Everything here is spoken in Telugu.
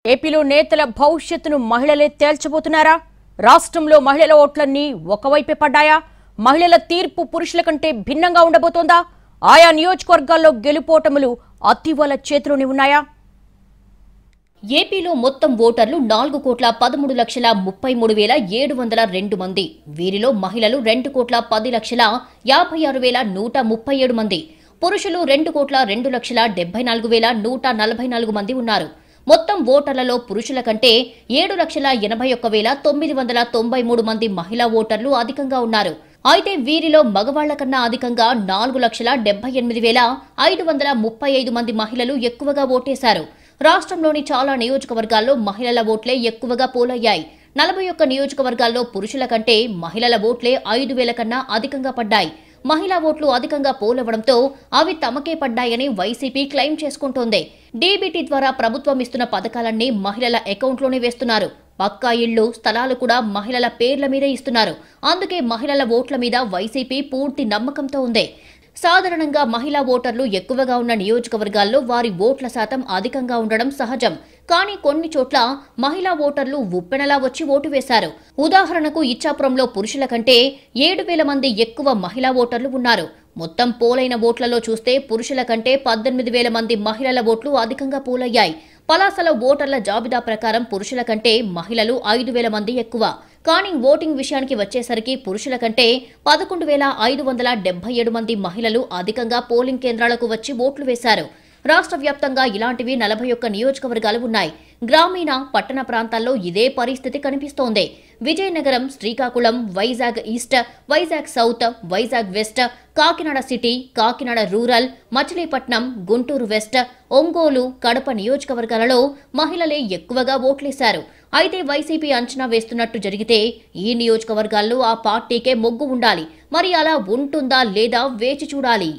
ఏపీలో నేతల భవిష్యత్తును మహిళలే తేల్చబోతున్నారా? రాష్ట్రంలో మహిళల ఓట్లన్నీ ఒకవైపే పడ్డాయా? మహిళల తీర్పు పురుషుల కంటే భిన్నంగా ఉండబోతోందా? ఆయా నియోజకవర్గాల్లో గెలుపోటములు అతివల చేతిలోనే ఉన్నాయా? ఏపీలో మొత్తం ఓటర్లు 4,13,33,702 మంది. వీరిలో మహిళలు 2,10,10,56,137 మంది, పురుషులు 2,02,74,144 మంది ఉన్నారు. మొత్తం ఓటర్లలో పురుషుల కంటే 7,81,993 మంది మహిళా ఓటర్లు అధికంగా ఉన్నారు. అయితే వీరిలో మగవాళ్ల కన్నా అధికంగా 4,78,535 మంది మహిళలు ఎక్కువగా ఓటేశారు. రాష్ట్రంలోని చాలా నియోజకవర్గాల్లో మహిళల ఓట్లే ఎక్కువగా పోలయ్యాయి. 41 నియోజకవర్గాల్లో పురుషుల కంటే మహిళల ఓట్లే 5,000 కన్నా అధికంగా పడ్డాయి. మహిళా ఓట్లు అధికంగా పోలవడంతో అవి తమకే పడ్డాయని వైసీపీ క్లెయిమ్ చేసుకుంటోంది. డీబీటీ ద్వారా ప్రభుత్వం ఇస్తున్న పథకాలన్నీ మహిళల అకౌంట్లోనే వేస్తున్నారు. పక్కా ఇళ్లు, స్థలాలు కూడా మహిళల పేర్ల మీదే ఇస్తున్నారు. అందుకే మహిళల ఓట్ల మీద వైసీపీ పూర్తి నమ్మకంతో ఉంది. సాధారణంగా మహిళా ఓటర్లు ఎక్కువగా ఉన్న నియోజకవర్గాల్లో వారి ఓట్ల శాతం అధికంగా ఉండడం సహజం. కానీ కొన్ని చోట్ల మహిళా ఓటర్లు ఉప్పెనలా వచ్చి ఓటు వేశారు. ఉదాహరణకు ఇచ్చాపురంలో పురుషుల కంటే 7,000 మంది ఎక్కువ మహిళా ఓటర్లు ఉన్నారు. మొత్తం పోలైన ఓట్లలో చూస్తే పురుషుల కంటే 18,000 మంది మహిళల ఓట్లు అధికంగా పోలయ్యాయి. పలాసలో ఓటర్ల జాబితా ప్రకారం పురుషుల కంటే మహిళలు 5,000 మంది ఎక్కువ. కానీ ఓటింగ్ విషయానికి వచ్చేసరికి పురుషుల కంటే 11,577 మంది మహిళలు అధికంగా పోలింగ్ కేంద్రాలకు వచ్చి ఓట్లు వేశారు. రాష్ట్ర వ్యాప్తంగా ఇలాంటివి 41 నియోజకవర్గాలు ఉన్నాయి. గ్రామీణ, పట్టణ ప్రాంతాల్లో ఇదే పరిస్థితి కనిపిస్తోంది. Vizianagaram, Srikakulam, Vizag east, Vizag south, Vizag west, Kakinada city, Kakinada rural, Machilipatnam, Guntur west, Ongole, Kadapa నియోజకవర్గాలలో మహిళలే ఎక్కువగా ఓట్లేశారు. అయితే వైసీపీ అంచనా వేస్తున్నట్టు జరిగితే ఈ నియోజకవర్గాల్లో ఆ పార్టీకే మొగ్గు ఉండాలి. మరి అలా ఉంటుందా లేదా వేచి చూడాలి.